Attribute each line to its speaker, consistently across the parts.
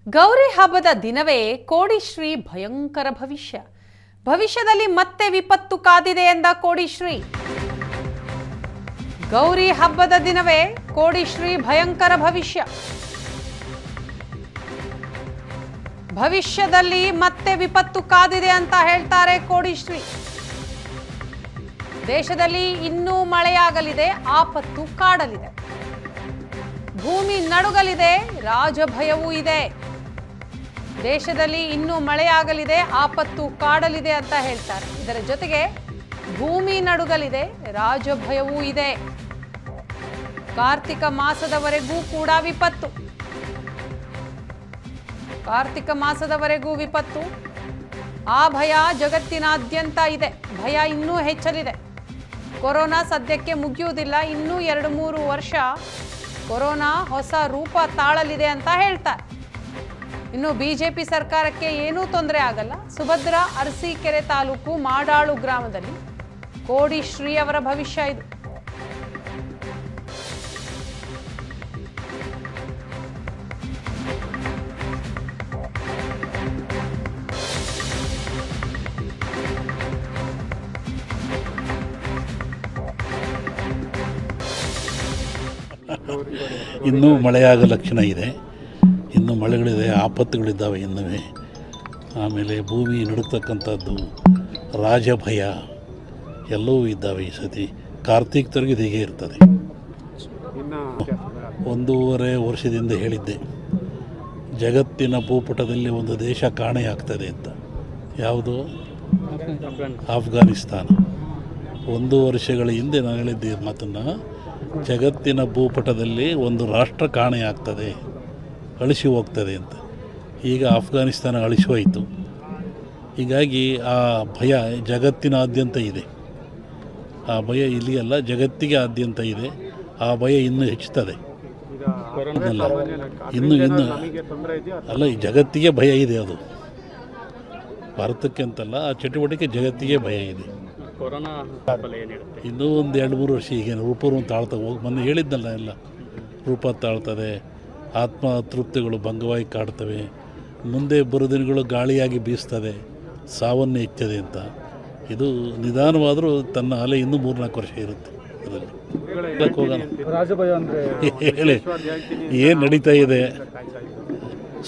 Speaker 1: ಗೌರಿ ಹಬ್ಬದ ದಿನವೇ ಕೋಡಿಶ್ರೀ ಭಯಂಕರ ಭವಿಷ್ಯದಲ್ಲಿ ಮತ್ತೆ ವಿಪತ್ತು ಕಾದಿದೆ ಎಂದ ಕೋಡಿಶ್ರೀ. ಗೌರಿ ಹಬ್ಬದ ದಿನವೇ ಕೋಡಿಶ್ರೀ ಭಯಂಕರ ಭವಿಷ್ಯದಲ್ಲಿ ಮತ್ತೆ ವಿಪತ್ತು ಕಾದಿದೆ ಅಂತ ಹೇಳ್ತಾರೆ ಕೋಡಿಶ್ರೀ. ದೇಶದಲ್ಲಿ ಇನ್ನೂ ಮಳೆಯಾಗಲಿದೆ, ಆಪತ್ತು ಕಾಡಲಿದೆ, ಭೂಮಿ ನಡುಗಲಿದೆ, ರಾಜಭಯವೂ ಇದೆ. ದೇಶದಲ್ಲಿ ಇನ್ನೂ ಮಳೆಯಾಗಲಿದೆ, ಆಪತ್ತು ಕಾಡಲಿದೆ ಅಂತ ಹೇಳ್ತಾರೆ. ಇದರ ಜೊತೆಗೆ ಭೂಮಿ ನಡುಗಲಿದೆ, ರಾಜಭಯವೂ ಇದೆ. ಕಾರ್ತಿಕ ಮಾಸದವರೆಗೂ ಕೂಡ ವಿಪತ್ತು. ಕಾರ್ತಿಕ ಮಾಸದವರೆಗೂ ವಿಪತ್ತು. ಆ ಭಯ ಜಗತ್ತಿನಾದ್ಯಂತ ಇದೆ. ಭಯ ಇನ್ನೂ ಹೆಚ್ಚಲಿದೆ. ಕೊರೋನಾ ಸದ್ಯಕ್ಕೆ ಮುಗಿಯುವುದಿಲ್ಲ. ಇನ್ನೂ 2-3 ವರ್ಷ ಕೊರೋನಾ ಹೊಸ ರೂಪ ತಾಳಲಿದೆ ಅಂತ ಹೇಳ್ತಾರೆ. ಇನ್ನು ಬಿಜೆಪಿ ಸರ್ಕಾರಕ್ಕೆ ಏನೂ ತೊಂದರೆ ಆಗಲ್ಲ. ಸುಭದ್ರ ಅರಸೀಕೆರೆ ತಾಲೂಕು ಮಾಡಾಳು ಗ್ರಾಮದಲ್ಲಿ ಕೋಡಿಶ್ರೀ ಅವರ ಭವಿಷ್ಯ ಇದು.
Speaker 2: ಇನ್ನೂ ಮಳೆಯಾಗೋ ಲಕ್ಷಣ ಇದೆ. ಇನ್ನೂ ಮಳೆಗಳಿದೆ, ಆಪತ್ತುಗಳಿದ್ದಾವೆ ಇನ್ನೂ. ಆಮೇಲೆ ಭೂಮಿ ನಡುಕ್ತಕ್ಕಂಥದ್ದು, ರಾಜಭಯ ಎಲ್ಲವೂ ಇದ್ದಾವೆ. ಈ ಸತಿ ಕಾರ್ತಿಕ್ದವರೆಗೆ ಹೀಗೆ ಇರ್ತದೆ. 1.5 ವರ್ಷದಿಂದ ಹೇಳಿದ್ದೆ, ಜಗತ್ತಿನ ಭೂಪಟದಲ್ಲಿ ಒಂದು ದೇಶ ಕಾಣೆಯಾಗ್ತದೆ ಅಂತ. ಯಾವುದು? ಆಫ್ಘಾನಿಸ್ತಾನ. 1 ವರ್ಷಗಳ ಹಿಂದೆ ನಾನು ಹೇಳಿದ್ದೆ ಮಾತನ್ನು. ಜಗತ್ತಿನ ಭೂಪಟದಲ್ಲಿ ಒಂದು ರಾಷ್ಟ್ರ ಕಾಣೆಯಾಗ್ತದೆ, ಅಳಿಸಿ ಹೋಗ್ತದೆ ಅಂತ. ಈಗ ಆಫ್ಘಾನಿಸ್ತಾನ ಅಳಿಸಿ ಹೋಯಿತು. ಹೀಗಾಗಿ ಆ ಭಯ ಜಗತ್ತಿನಾದ್ಯಂತ ಇದೆ. ಆ ಭಯ ಇಲ್ಲಿ ಅಲ್ಲ, ಜಗತ್ತಿಗೆ ಆದ್ಯಂತ ಇದೆ. ಆ ಭಯ ಇನ್ನೂ ಹೆಚ್ಚುತ್ತದೆ. ಇನ್ನು ಅಲ್ಲ, ಈ ಜಗತ್ತಿಗೆ ಭಯ ಇದೆ. ಅದು ಭಾರತಕ್ಕೆ ಅಂತಲ್ಲ, ಆ ಚಟುವಟಿಕೆ ಜಗತ್ತಿಗೆ ಭಯ ಇದೆ. ಇನ್ನೂ 1-2-3 ವರ್ಷ ಈಗೇನು ರೂಪವನ್ನು ತಾಳ್ತಾ ಹೋಗಿ ಮೊನ್ನೆ ಹೇಳಿದ್ನಲ್ಲ, ಎಲ್ಲ ರೂಪ ತಾಳ್ತದೆ. ಆತ್ಮ ತೃಪ್ತಿಗಳು ಭಂಗವಾಗಿ ಕಾಡ್ತವೆ. ಮುಂದೆ ಬರೋ ದಿನಗಳು ಗಾಳಿಯಾಗಿ ಬೀಸ್ತದೆ, ಸಾವನ್ನೇ ಇಚ್ಛದೆ ಅಂತ. ಇದು ನಿಧಾನವಾದರೂ ತನ್ನ ಅಲೆ ಇನ್ನೂ 3-4 ವರ್ಷ ಇರುತ್ತೆ. ಅದರಲ್ಲಿ ಹೇಳಿ ಏನು ನಡೀತಾ ಇದೆ.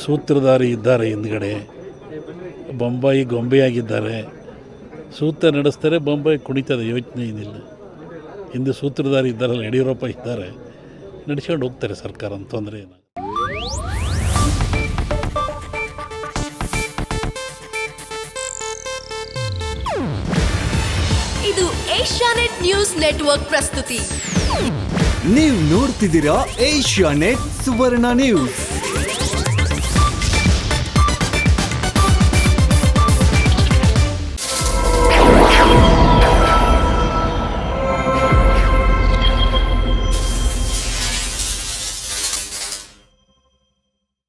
Speaker 2: ಸೂತ್ರಧಾರಿ ಇದ್ದಾರೆ ಹಿಂದ್ಗಡೆ, ಬೊಂಬಾಯಿ ಗೊಂಬೆಯಾಗಿದ್ದಾರೆ. ಸೂತ್ರ ನಡೆಸ್ತಾರೆ, ಬೊಂಬಾಯಿ ಕುಣಿತದೆ, ಯೋಚನೆ ಏನಿಲ್ಲ. ಹಿಂದೆ ಸೂತ್ರಧಾರಿ ಇದ್ದಾರಲ್ಲ, ಯಡಿಯೂರಪ್ಪ ಇದ್ದಾರೆ, ನಡೆಸ್ಕೊಂಡು ಹೋಗ್ತಾರೆ ಸರ್ಕಾರ, ಅಂತ ತೊಂದರೆ ಏನಾಗ.
Speaker 3: ಇದು ಏಷ್ಯಾನೆಟ್ ನ್ಯೂಸ್ ನೆಟ್ವರ್ಕ್ ಪ್ರಸ್ತುತಿ.
Speaker 4: ನೀವು ನೋಡ್ತಿದ್ದೀರಾ ಏಷ್ಯಾನೆಟ್ ಸುವರ್ಣ ನ್ಯೂಸ್.